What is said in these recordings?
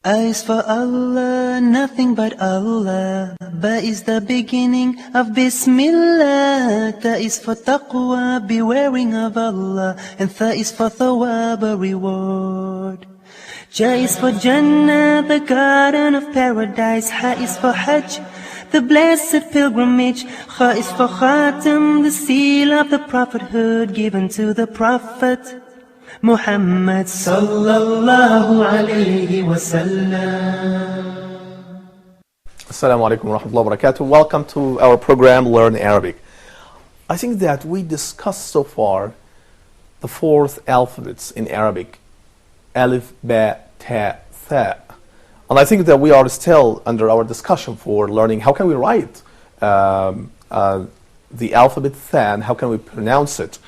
A is for Allah, nothing but Allah. Ba is the beginning of Bismillah. Ta is for taqwa, bewaring of Allah. And Tha is for Thawwab, a reward. Ja is for Jannah, the garden of paradise. Ha is for Hajj, the blessed pilgrimage. Kha is for Khatam, the seal of the prophethood given to the Prophet Muhammad sallallahu alayhi wa sallam. Assalamu alaikum wa rahmatullahi wa barakatuh. Welcome to our program Learn Arabic. I think that we discussed so far the 4 alphabets in Arabic. Alif, Ba, Ta, Tha. And I think that we are still under our discussion for learning how can we write the alphabet Tha and how can we pronounce it.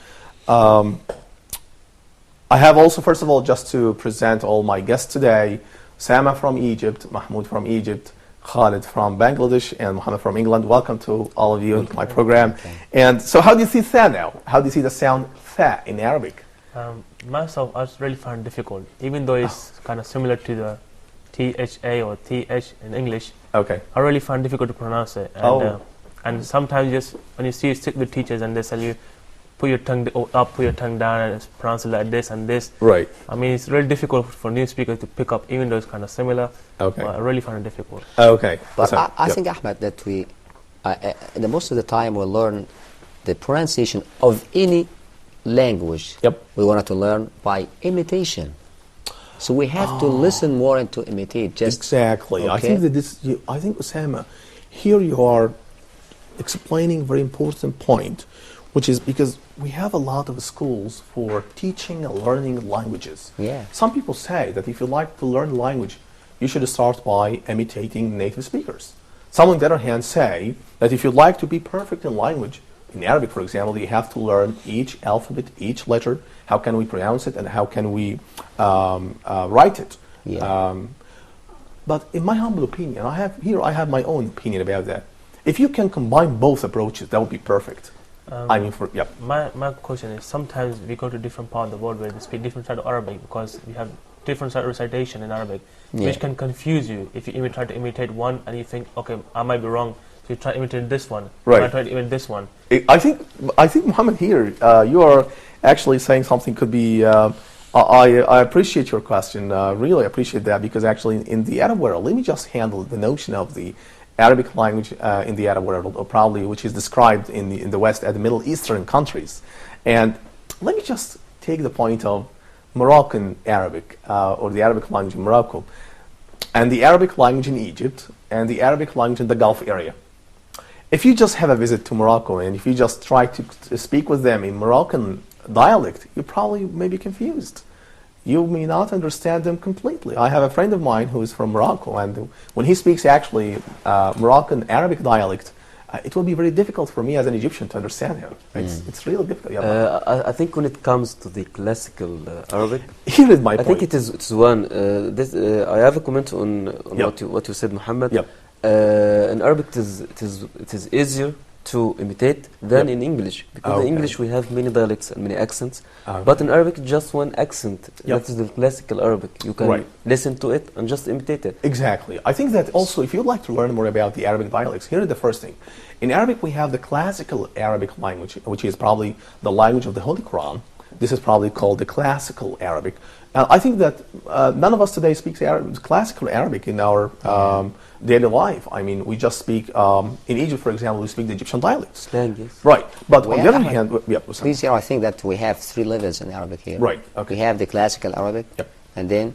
I have also, first of all, just to present all my guests today, Sama from Egypt, Mahmoud from Egypt, Khalid from Bangladesh, and Muhammad from England. Welcome to all of you in my program. Okay. And so how do you see Tha now? How do you see the sound Tha in Arabic? Myself, I really find it difficult, even though it's kind of similar to the THA or TH in English. Okay. I really find it difficult to pronounce it. And, and sometimes just when you sit with teachers and they tell you, put your tongue up, put your tongue down, and pronounce it like this and this. Right. I mean, it's really difficult for new speakers to pick up, even though it's kind of similar. Okay. I really find it difficult. Okay. But So, I yep. think, Ahmed, that the most of the time we learn the pronunciation of any language. Yep. We wanted to learn by imitation. So we have to listen more and to imitate. Just Exactly. I Okay. think that I think, Osama, here you are explaining a very important point, which is because we have a lot of schools for teaching and learning languages. Yeah. Some people say that if you like to learn language, you should start by imitating native speakers. Some, on the other hand, say that if you'd like to be perfect in language, in Arabic, for example, you have to learn each alphabet, each letter, how can we pronounce it, and how can we write it. Yeah. But in my humble opinion, I have my own opinion about that. If you can combine both approaches, that would be perfect. My question is, sometimes we go to different parts of the world where they speak different side of Arabic because we have different side of recitation in Arabic, which can confuse you if you even try to imitate one and you think, okay, I might be wrong. So you try to imitate this one, Right. I try to imitate this one. I think Muhammad here, you are actually saying something could be. I appreciate your question. Really appreciate that, because actually in the Arab world, let me just handle the notion of the Arabic language in the Arab world, or probably which is described in the West as the Middle Eastern countries. And let me just take the point of Moroccan Arabic, or the Arabic language in Morocco, and the Arabic language in Egypt, and the Arabic language in the Gulf area. If you just have a visit to Morocco, and if you just try to speak with them in Moroccan dialect, you probably may be confused. You may not understand them completely. I have a friend of mine who is from Morocco, and when he speaks actually Moroccan Arabic dialect, it will be very difficult for me as an Egyptian to understand him. It's really difficult. Yeah. I think when it comes to the classical Arabic, Here is my point. I think it's one. I have a comment on Yep. what you said, Muhammad. Yep. In Arabic, it is easier to imitate than Yep. in English, because Okay. in English we have many dialects and many accents, Okay. but in Arabic just one accent. Yep. That is the classical Arabic. You can Right. listen to it and just imitate it. Exactly. I think that also, if you'd like to learn more about the Arabic dialects, here is the first thing. In Arabic, we have the classical Arabic language, which is probably the language of the Holy Quran. This is probably called the classical Arabic. I think that none of us today speaks classical Arabic in our daily life. I mean, we just speak, in Egypt, for example, we speak the Egyptian dialects. Slang, yes. Right. But We on the have- other hand, Please, I think that we have 3 levels in Arabic here. Right, okay. We have the classical Arabic, Yep. and then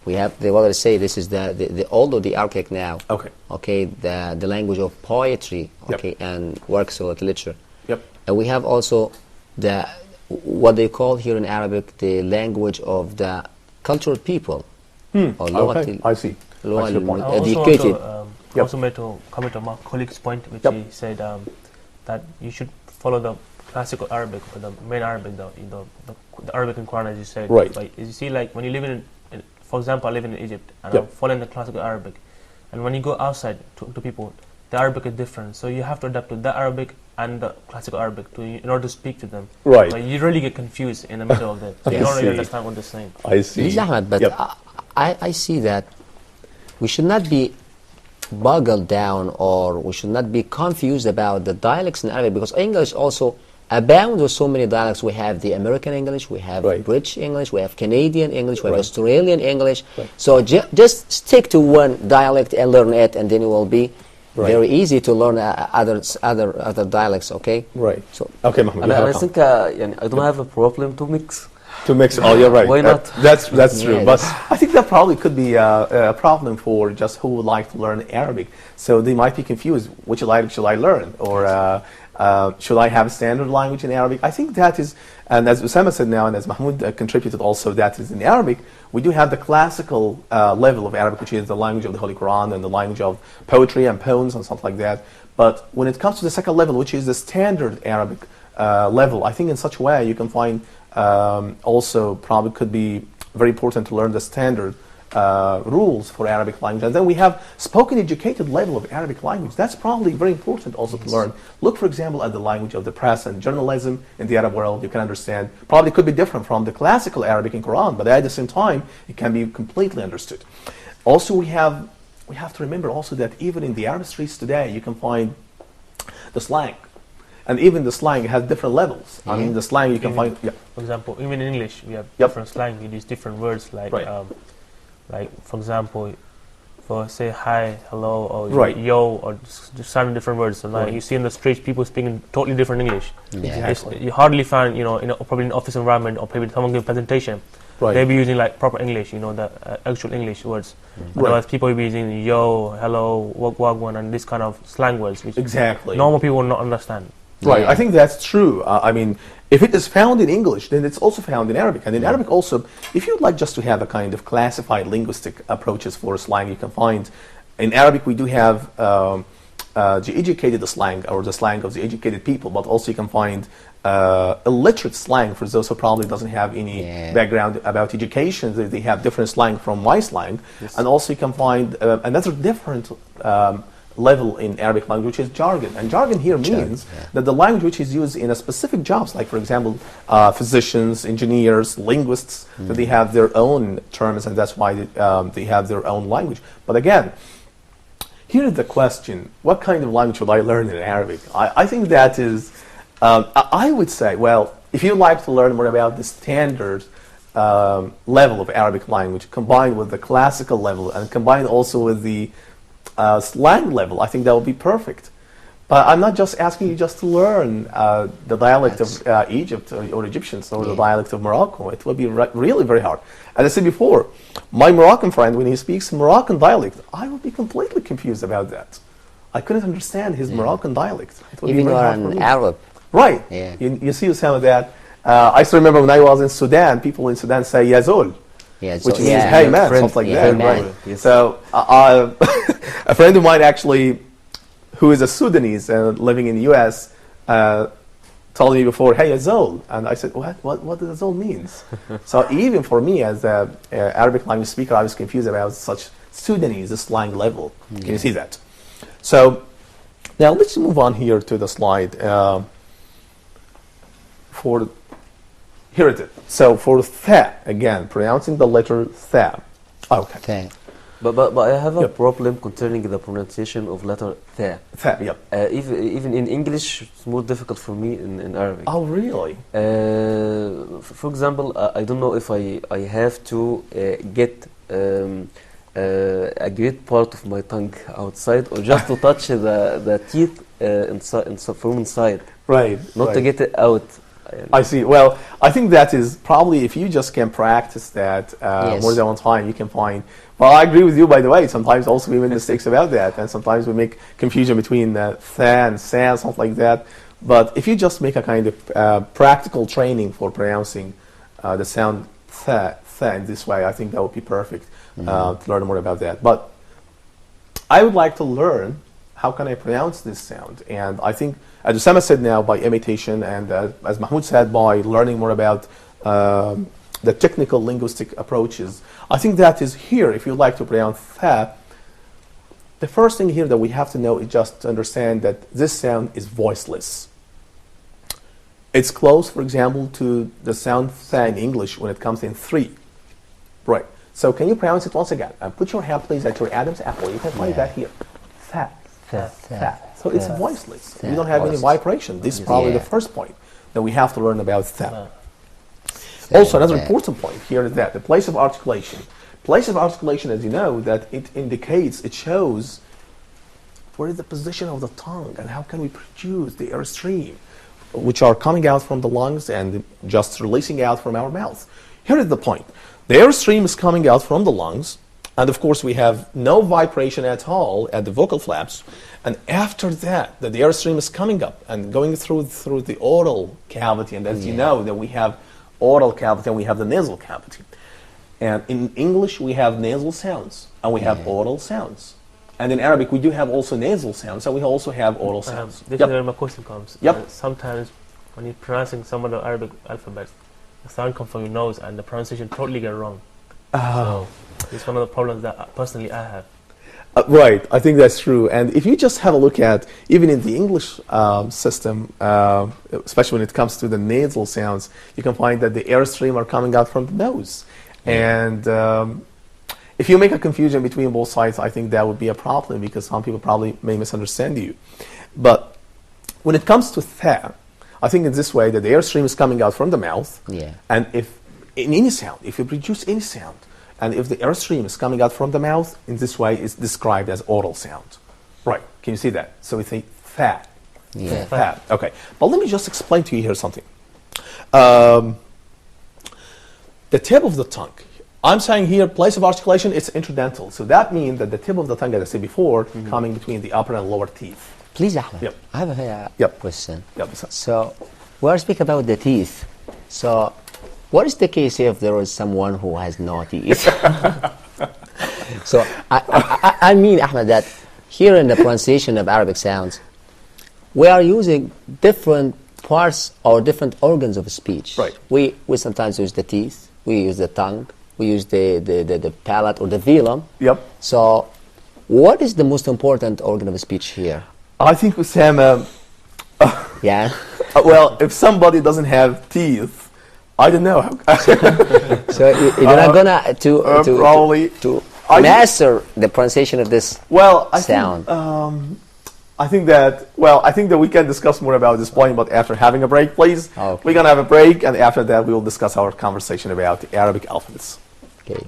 we have what I say. This is the older the archaic now. Okay. Okay, the language of poetry. Yep. Okay, and works of literature. Yep. And we have also what they call here in Arabic the language of the cultured people. Or Okay, I see. That's your point. I educated. Yep. also made to comment on my colleague's point, which Yep. he said that you should follow the classical Arabic, or the main Arabic, the Arabic in Quran, as you said. Right. Like, you see, like when you live for example, I live in Egypt, and Yep. I'm following the classical Arabic, and when you go outside to people, the Arabic is different, so you have to adapt to the Arabic and the classical Arabic in order to speak to them. Right. But you really get confused in the middle of that. So I you don't really see. understand what they're saying. I see. Ahmed, but Yep. I see that we should not be boggled down, or we should not be confused about the dialects in Arabic, because English also abounds with so many dialects. We have the American English, we have British English, we have Canadian English, we have Australian English. So just stick to one dialect and learn it, and then it will be very easy to learn other dialects. Okay. Right. So okay, Mahmoud. And I think I don't have a problem to mix. To mix. Oh, you're right. Why not? That's true. Yeah, but I think that probably could be a problem for just who would like to learn Arabic. So they might be confused. Which language should I learn, or should I have a standard language in Arabic? I think that is, and as Usama said now, and as Mahmoud contributed also, that is in Arabic, we do have the classical level of Arabic, which is the language of the Holy Quran and the language of poetry and poems and stuff like that. But when it comes to the second level, which is the standard Arabic level, I think in such a way you can find also probably could be very important to learn the standard rules for Arabic language. And then we have spoken educated level of Arabic language. That's probably very important also to learn. Look, for example, at the language of the press and journalism in the Arab world. You can understand, probably could be different from the classical Arabic in Quran, but at the same time, it can be completely understood. Also, we have to remember also that even in the Arab streets today, you can find the slang. And even the slang has different levels. I mean, the slang you can find. Yeah. For example, even in English, we have different slang. We use different words like, for example, for say hi, hello, or yo, or just sound different words. So now you see in the streets people speaking totally different English. Exactly. You hardly find, probably in an office environment or maybe someone giving a presentation. They'll be using like proper English, the actual English words. Otherwise, people will be using yo, hello, wagwan, and this kind of slang words, which normal people will not understand. Right, I think that's true. I mean, if it is found in English, then it's also found in Arabic. And in Arabic also, if you'd like just to have a kind of classified linguistic approaches for slang, you can find, in Arabic we do have the educated slang, or the slang of the educated people, but also you can find illiterate slang for those who probably doesn't have any background about education. They have different slang from my slang. And also you can find another different level in Arabic language, which is jargon. And jargon here means that the language which is used in a specific jobs, like for example, physicians, engineers, linguists, that they have their own terms, and that's why they have their own language. But again, here is the question, what kind of language should I learn in Arabic? I think that is, I would say, well, if you like to learn more about the standard level of Arabic language, combined with the classical level, and combined also with the slang level, I think that would be perfect. But I'm not just asking you just to learn the dialect of Egypt or Egyptians, or the dialect of Morocco. It would be really very hard. As I said before, my Moroccan friend, when he speaks Moroccan dialect, I would be completely confused about that. I couldn't understand his Moroccan dialect. It would even be very you're hard for an me. Arab. Right. You see some of that. I still remember when I was in Sudan, people in Sudan say Yazol. Which means hey man, something like that. Right. So a friend of mine actually, who is a Sudanese and living in the U.S., told me before, hey Azol, and I said, what does Azol means? So even for me as a Arabic language speaker, I was confused about such Sudanese slang level. Can you see that? So now let's move on here to the slide. Here it is. So for tha, again, pronouncing the letter tha. Okay. But I have a problem concerning the pronunciation of letter tha. Tha, yep. Even in English, it's more difficult for me in Arabic. Oh, really? For example, I don't know if I have to get a great part of my tongue outside, or just to touch the teeth from inside. Right. Not to get it out. I see. Well, I think that is probably, if you just can practice that more than one time, you can find. Well, I agree with you, by the way. Sometimes also we make mistakes about that, and sometimes we make confusion between tha and sa, something like that. But if you just make a kind of practical training for pronouncing the sound tha in this way, I think that would be perfect to learn more about that. But I would like to learn how can I pronounce this sound, and I think, as Usama said now, by imitation, and as Mahmoud said, by learning more about the technical linguistic approaches. I think that is here, if you like to pronounce tha, the first thing here that we have to know is just to understand that this sound is voiceless. It's close, for example, to the sound tha in English when it comes in 3. Right. So can you pronounce it once again? And put your hand, please, at your Adam's apple. You can find that here. Tha. Tha. So it's voiceless. You don't have any vibration. This is probably the first point that we have to learn about tha. Also, another important point here is that the place of articulation. Place of articulation, as you know, that it indicates, it shows where is the position of the tongue and how can we produce the airstream, which are coming out from the lungs and just releasing out from our mouth. Here is the point. The airstream is coming out from the lungs, and of course we have no vibration at all at the vocal flaps. And after that, the airstream is coming up and going through the oral cavity. And as you know, that we have oral cavity and we have the nasal cavity. And in English, we have nasal sounds and we have oral sounds. And in Arabic, we do have also nasal sounds and we also have oral sounds. This is where my question comes. Sometimes when you're pronouncing some of the Arabic alphabets, the sound comes from your nose and the pronunciation totally get wrong. So it's one of the problems that personally I have. Right, I think that's true. And if you just have a look at, even in the English system, especially when it comes to the nasal sounds, you can find that the airstream are coming out from the nose. And if you make a confusion between both sides, I think that would be a problem because some people probably may misunderstand you. But when it comes to tha, I think in this way that the airstream is coming out from the mouth. And if in any sound, if you produce any sound, and if the airstream is coming out from the mouth, in this way it's described as oral sound. Right, can you see that? So we say tha. Tha. Okay, but let me just explain to you here something. The tip of the tongue. I'm saying here, place of articulation, it's interdental. So that means that the tip of the tongue, as I said before, coming between the upper and lower teeth. Please, Ahmed, I have a question. So, we're speaking about the teeth. So, what is the case if there is someone who has no teeth? So, I mean, Ahmed, that here in the pronunciation of Arabic sounds, we are using different parts or different organs of speech. Right. We sometimes use the teeth. We use the tongue, we use the palate or the velum. So, what is the most important organ of speech here? I think, Usama, well, if somebody doesn't have teeth, I don't know. So, you're not gonna to master the pronunciation of this sound. I think that we can discuss more about this point, but after having a break, please. Okay. We're going to have a break, and after that, we will discuss our conversation about the Arabic alphabets. Okay.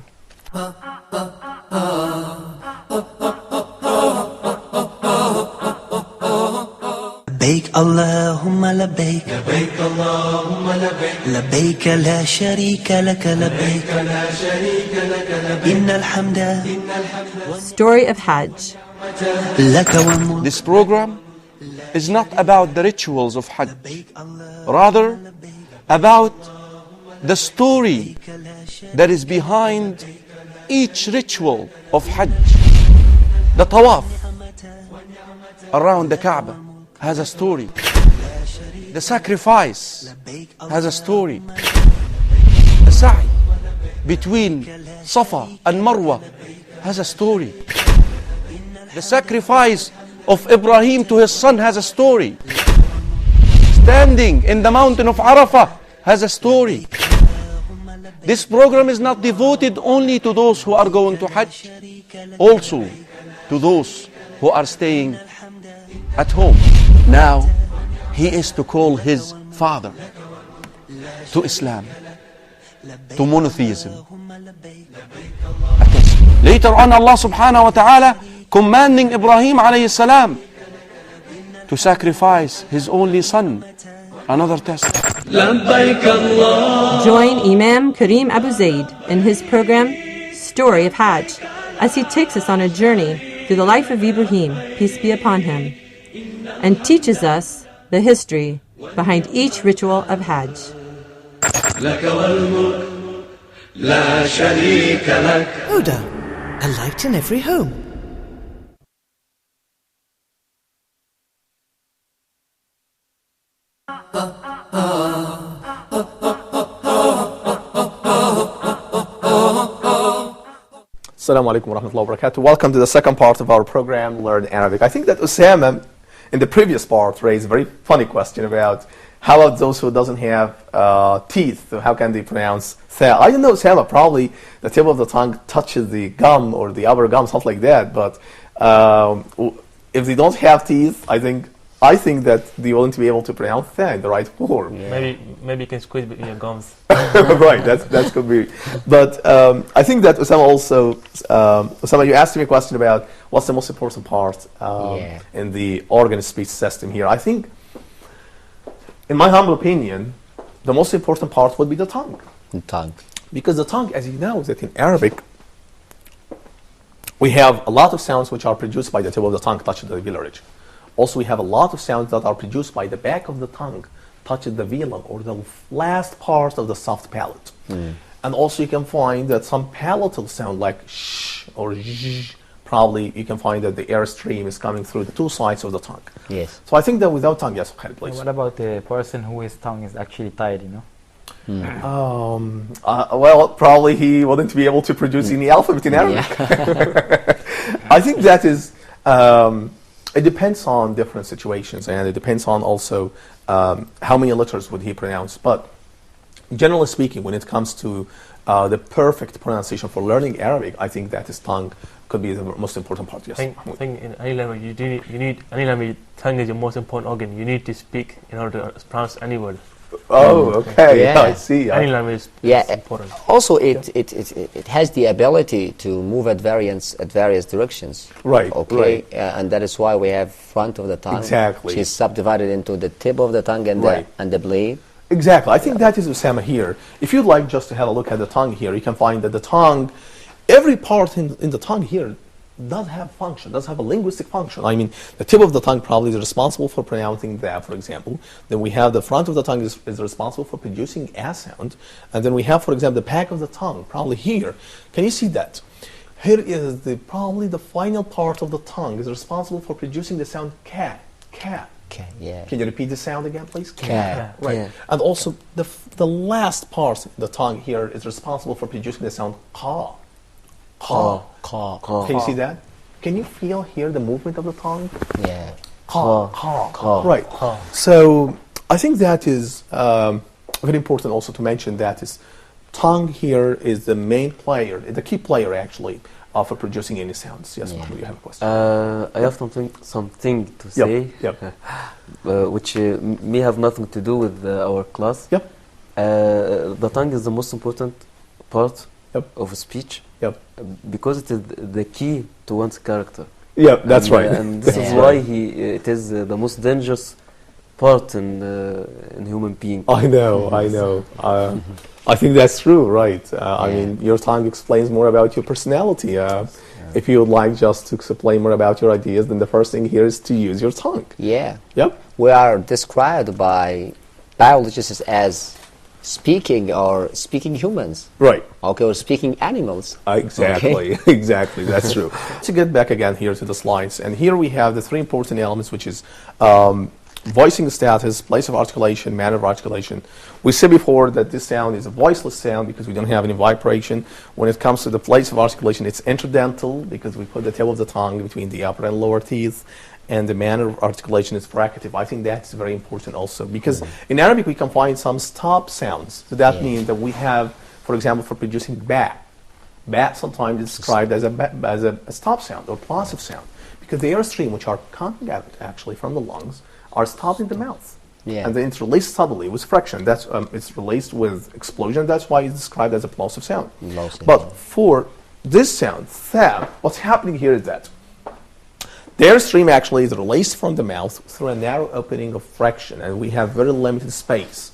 لبيك اللهم لبيك لبيك اللهم لبيك لبيك لا شريك لك لبيك لا شريك لك لبيك إن الحمد Story of Hajj. This program is not about the rituals of Hajj, rather about the story that is behind each ritual of Hajj. The Tawaf around the Kaaba has a story. The sacrifice has a story. The sa'i between Safa and Marwa has a story. The sacrifice of Ibrahim to his son has a story. Standing in the mountain of Arafah has a story. This program is not devoted only to those who are going to Hajj, also to those who are staying at home. Now, he is to call his father to Islam, to monotheism. Later on, Allah subhanahu wa ta'ala commanding Ibrahim alayhi salam to sacrifice his only son. Another test. Join Imam Kareem Abu Zaid in his program Story of Hajj as he takes us on a journey through the life of Ibrahim, peace be upon him, and teaches us the history behind each ritual of Hajj. Huda, a light in every home. Assalamu alaikum wa rahmatullahi wa barakatuh. Welcome to the second part of our program, Learn Arabic. I think that Usama, in the previous part, raised a very funny question about How about those who doesn't have teeth? So how can they pronounce tha? I don't know, Sama. Probably the tip of the tongue touches the gum or the upper gum, something like that. But if they don't have teeth, I think that they wouldn't be able to pronounce tha in the right form. Yeah. Maybe you can squeeze between your gums. Right, that could be. But I think that Osama also, Osama, you asked me a question about what's the most important part in the organ speech system here. I think, in my humble opinion, the most important part would be the tongue. The tongue. Because the tongue, as you know, that in Arabic, we have a lot of sounds which are produced by the tip of the tongue touching the velar ridge. Also, we have a lot of sounds that are produced by the back of the tongue touching the velum or the last part of the soft palate. And also you can find that some palatal sound like sh or zh, probably you can find that the airstream is coming through the two sides of the tongue. Yes. So I think that without tongue, yes, please. What about the person whose tongue is actually tied, you know? Well, probably he wouldn't be able to produce any alphabet in Arabic. I think that is, it depends on different situations, and it depends on also how many letters would he pronounce. But generally speaking, when it comes to the perfect pronunciation for learning Arabic, I think that his tongue could be the most important part. Yes. I think in any language you need any language. Tongue is your most important organ. You need to speak in order to pronounce any word. Oh, okay. Yeah. I see. Any language is important. Also, it has the ability to move at various directions. Right. Okay. Right. And that is why we have front of the tongue. Exactly. Which is subdivided into the tip of the tongue and the blade. Exactly. I think that is Osama here. If you'd like just to have a look at the tongue here, you can find that the tongue, every part in the tongue here does have function, does have a linguistic function. I mean, the tip of the tongue probably is responsible for pronouncing that, for example. Then we have the front of the tongue is responsible for producing a sound. And then we have, for example, the back of the tongue, probably here. Can you see that? Here is probably the final part of the tongue is responsible for producing the sound ka, ka. Yeah. Can you repeat the sound again, please? Ka. Right. Yeah. And also, the last part of the tongue here is responsible for producing the sound ka. Ka. Can you see that? Can you hear the movement of the tongue? Yeah. Ka. Right. So I think that is very important also to mention that is tongue here is the main player, the key player actually for producing any sounds. Yes, Yeah. you have a question. I have something to say, which may have nothing to do with our class. Yep. The tongue is the most important part of speech. Yep. Because it is the key to one's character. Yeah, that's right. And this is why it is the most dangerous part in human being. I know. I think that's true, right? I mean, your tongue explains more about your personality. If you would like just to explain more about your ideas, then the first thing here is to use your tongue. Yeah. Yep. We are described by biologists as speaking humans. Right. Okay, or speaking animals. Exactly. Okay. Exactly. That's true. To get back again here to the slides, and here we have the three important elements, which is voicing status, place of articulation, manner of articulation. We said before that this sound is a voiceless sound because we don't have any vibration. When it comes to the place of articulation, it's interdental because we put the tip of the tongue between the upper and lower teeth. And the manner of articulation is fricative. I think that's very important also because in Arabic we can find some stop sounds. So that means that we have, for example, for producing ba. Ba sometimes is described as a stop sound or plosive sound because the airstream, which are coming out actually from the lungs, are stopped in the mouth. Yeah. And then it's released suddenly with friction. That's it's released with explosion. That's why it's described as a plosive sound. But for this sound, tha, what's happening here is that the airstream actually is released from the mouth through a narrow opening of friction, and we have very limited space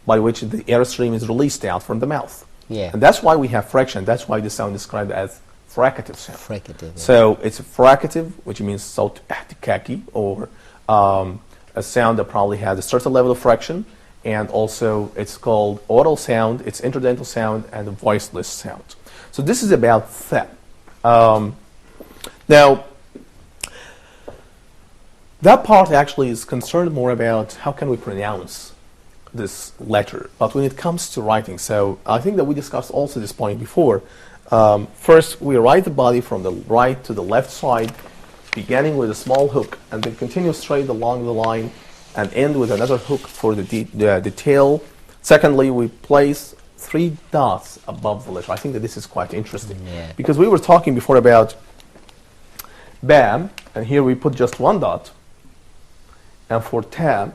by which the airstream is released out from the mouth. Yeah. And that's why we have friction. That's why the sound is described as fricative sound. Fricative. So it's fricative, which means صوت احتكاكي, or a sound that probably has a certain level of friction, and also it's called oral sound, it's interdental sound, and a voiceless sound. So this is about tha. Now, that part actually is concerned more about how can we pronounce this letter. But when it comes to writing, so I think that we discussed also this point before. First, we write the body from the right to the left side, beginning with a small hook, and then continue straight along the line and end with another hook for the tail. Secondly, we place 3 dots above the letter. I think that this is quite interesting because we were talking before about ba, and here we put just 1 dot, and for ta,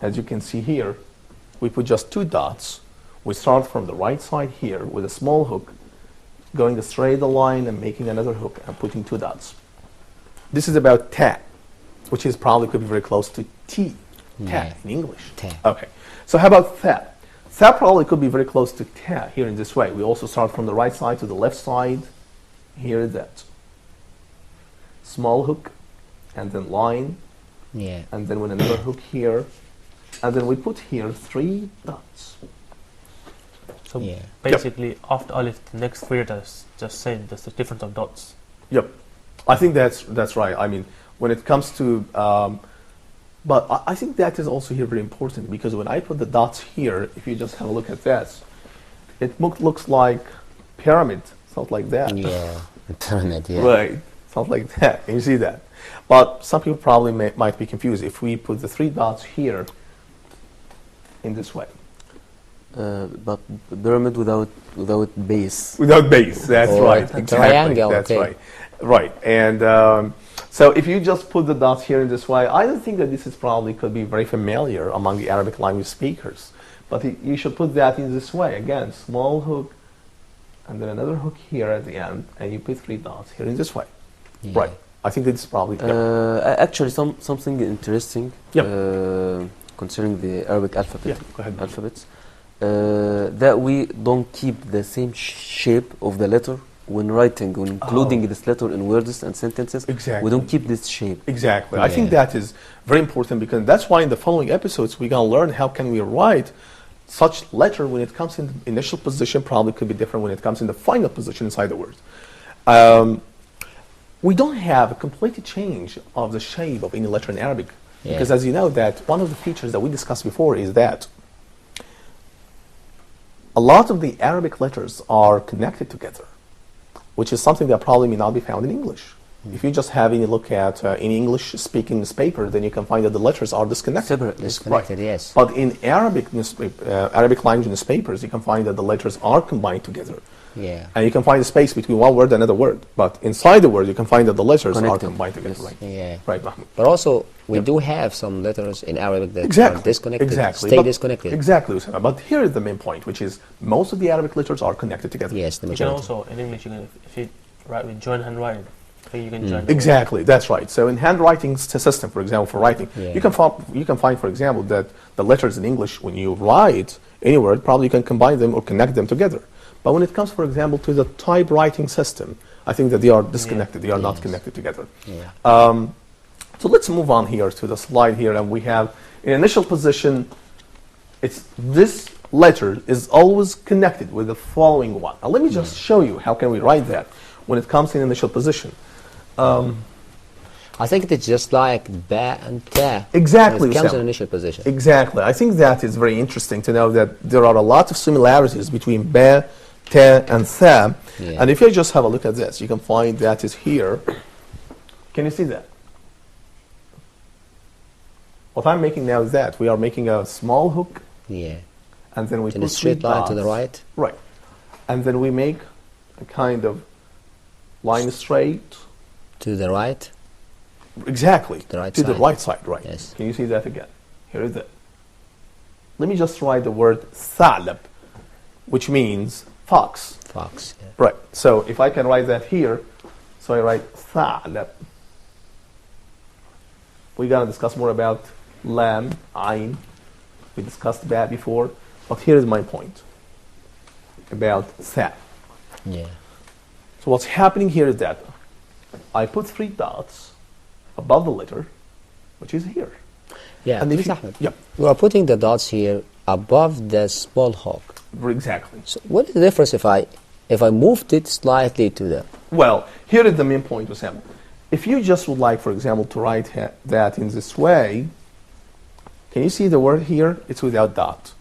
as you can see here, we put just 2 dots. We start from the right side here with a small hook, going straight the line and making another hook and putting 2 dots. This is about ta, which is probably could be very close to t, ta in English. Ta. Okay. So how about tha? Tha probably could be very close to ta here in this way. We also start from the right side to the left side. Here is that. Small hook, and then line, and then with another hook here, and then we put here 3 dots. So basically, after alif, the next 3 letters just say just the difference of dots. Yep, I think that's right. I mean, when it comes to, but I think that is also here very important because when I put the dots here, if you just have a look at this, it looks like pyramid, something like that. Yeah, a pyramid. Yeah. Right, something like that. And you see that, but some people probably might be confused if we put the 3 dots here in this way. But pyramid without base. Without base, that's right. Exactly. Triangle. That's right. Right, and so if you just put the dots here in this way, I don't think that this is probably could be very familiar among the Arabic language speakers. But you should put that in this way. Again, small hook, and then another hook here at the end, and you put 3 dots here in this way. Right. I think that's probably. Actually, something interesting concerning the Arabic alphabet. Go ahead. Alphabets. That we don't keep the same shape of the letter when writing, when including this letter in words and sentences. Exactly. We don't keep this shape. Exactly. I think that is very important because that's why in the following episodes we're going to learn how can we write such letter when it comes in the initial position probably could be different when it comes in the final position inside the word. We don't have a complete change of the shape of any letter in Arabic because as you know that one of the features that we discussed before is that a lot of the Arabic letters are connected together, which is something that probably may not be found in English. If you just have any look at any English-speaking newspaper, then you can find that the letters are disconnected. Separate, disconnected, yes. But in Arabic language newspapers, you can find that the letters are combined together. Yeah. And you can find a space between one word and another word. But inside the word, you can find that the letters are combined together. Right? Yeah. Right, Mahmoud. But also, we do have some letters in Arabic that are disconnected. Stay disconnected. Exactly, Usama. But here is the main point, which is most of the Arabic letters are connected together. Yes, the majority. You can also, in English, if you write with joint handwriting, you can join exactly, that's right. So in handwriting system, for example, for writing, you can find, for example, that the letters in English, when you write any word, probably you can combine them or connect them together. But when it comes, for example, to the typewriting system, I think that they are disconnected. They are not connected together. So let's move on here to the slide here, and we have in initial position, it's this letter is always connected with the following one. Now let me just show you how can we write that when it comes in initial position. I think it's just like ba and ta. Exactly. It comes in initial position. Exactly. I think that is very interesting to know that there are a lot of similarities between ba, ta, and tha. And if you just have a look at this, you can find that is here. Can you see that? What I'm making now is that we are making a small hook. And then we put a straight line to the right. Right. And then we make a kind of line straight. To the right? Exactly. The right to side. the right side, right. Yes. Can you see that again? Here is it. Let me just write the word ثعلب, which means fox. Fox, yeah. Right. So if I can write that here, so I write ثعلب. We're going to discuss more about lam, ayn. We discussed that before. But here is my point about tha. So what's happening here is that I put 3 dots above the letter, which is here. And we are putting the dots here above the small hook. Exactly. So what is the difference if I moved it slightly to the... Well, here is the main point, Sam. If you just would like, for example, to write that in this way, can you see the word here? It's without dot.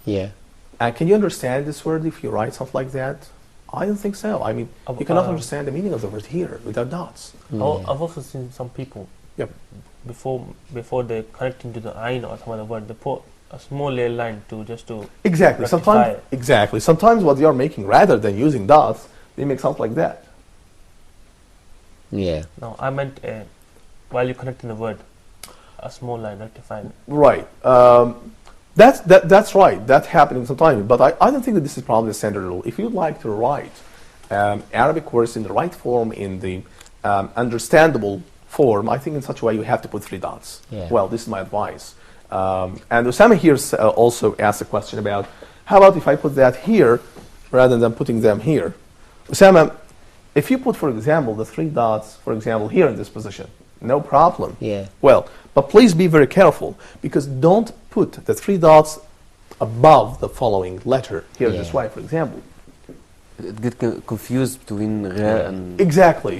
And can you understand this word if you write something like that? I don't think so. I mean, you cannot understand the meaning of the word here without dots. I've also seen some people, Yep. Before they connecting to the ayn or some other word, they put a small little line to exactly. Sometimes what they are making, rather than using dots, they make something like that. Yeah. No, I meant while you're connecting the word, a small line rectifying. Right. That's right. That's happening sometimes. But I don't think that this is probably the standard rule. If you'd like to write Arabic words in the right form, in the understandable form, I think in such a way you have to put 3 dots. Yeah. Well, this is my advice. And Osama here also asked a question about, how about if I put that here rather than putting them here? Osama, if you put, for example, the 3 dots, for example, here in this position, no problem. Yeah. Well, but please be very careful, because don't put the 3 dots above the following letter here this way, for example. It get confused between Ra and... Exactly.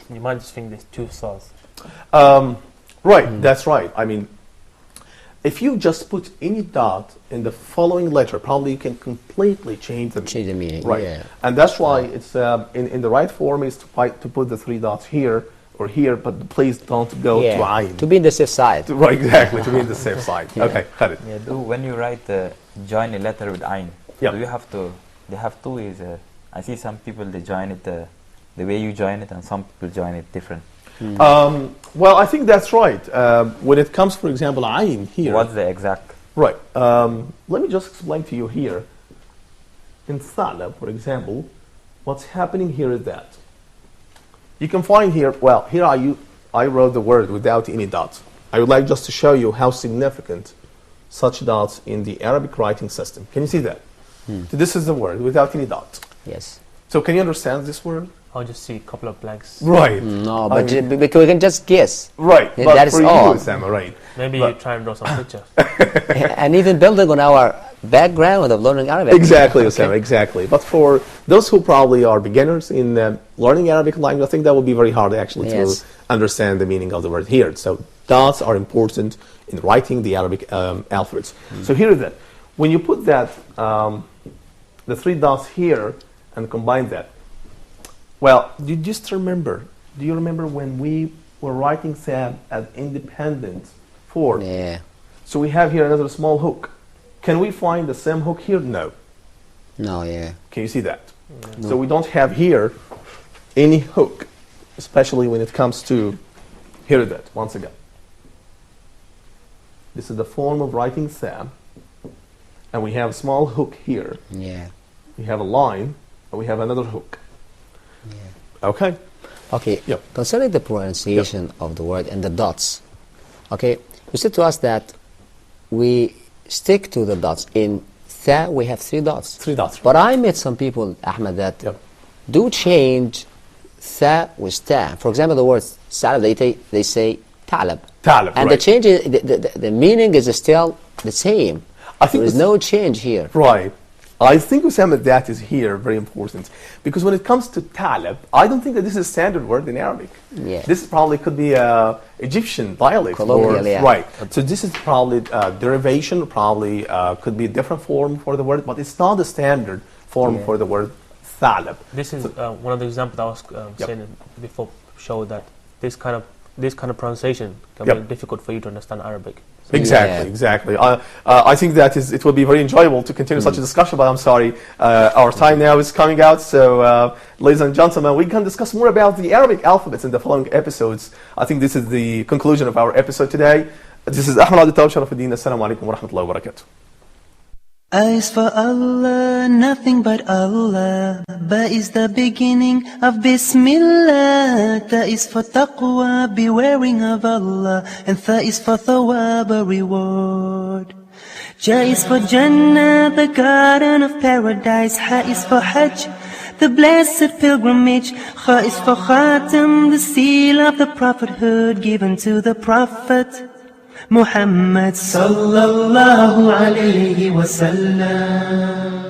You might just think there's 2 thoughts. Right, that's right. I mean, if you just put any dot in the following letter, probably you can completely change the meaning. Right. Yeah. And that's why it's in the right form is to put the 3 dots here or here, but please don't go to ayn. To be in the safe side. Right, exactly, to be in the safe side. Okay, got it. Yeah, when you write join a letter with ayn, do you have to? They have 2 ways. I see some people they join it the way you join it, and some people join it different. Well, I think that's right. When it comes, for example, ayn here. What's the exact? Right. Let me just explain to you here. In Thalab, for example, what's happening here is that you can find here, well, here I wrote the word without any dots. I would like just to show you how significant such dots in the Arabic writing system. Can you see that? So this is the word without any dots. Yes. So can you understand this word? I'll just see a couple of blanks. Right. No, but because we can just guess. Right. Yeah, but that is for all. you, Osama, right. Maybe you try and draw some pictures. And even building on our background of learning Arabic. Exactly, Osama, exactly. But for those who probably are beginners in learning Arabic language, I think that would be very hard actually to understand the meaning of the word here. So dots are important in writing the Arabic alphabets. So here is that. When you put that, the 3 dots here and combine that, well, do you remember when we were writing Sam as independent form? Yeah. So we have here another small hook. Can we find the same hook here? No. No, yeah. Can you see that? No. So we don't have here any hook, especially when it comes to, here is that, once again. This is the form of writing Sam. And we have a small hook here. Yeah. We have a line, and we have another hook. Yeah. Okay. Okay. Yep. Concerning the pronunciation of the word and the dots, okay, you said to us that we stick to the dots. In tha, we have 3 dots. 3 dots. But I met some people, Ahmed, that do change tha with ta. For example, the word salab, they say talab. Talab, and the change, the meaning is still the same. I think there is no change here. Right. I think, Osama, that is here very important. Because when it comes to talab, I don't think that this is a standard word in Arabic. Yeah. This probably could be Egyptian dialect. Colloquial, yeah. Right. So this is probably derivation, probably could be a different form for the word, but it's not the standard form for the word talab. This is one of the examples I was saying before, show that this kind of pronunciation can be difficult for you to understand Arabic. Exactly, exactly. I think that it will be very enjoyable to continue such a discussion, but I'm sorry, our time now is coming out. So, ladies and gentlemen, we can discuss more about the Arabic alphabets in the following episodes. I think this is the conclusion of our episode today. This is Ahmad Abdel Tawwab Sharaf Eldin. Assalamu alaikum wa rahmatullahi wa barakatuh. A is for Allah, nothing but Allah. Ba is the beginning of Bismillah. Ta is for taqwa, bewaring of Allah. And Tha is for Thawwab, a reward. Ja is for Jannah, the garden of paradise. Ha is for Hajj, the blessed pilgrimage. Kha is for Khatam, the seal of the prophethood given to the Prophet Muhammad sallallahu alayhi wa sallam.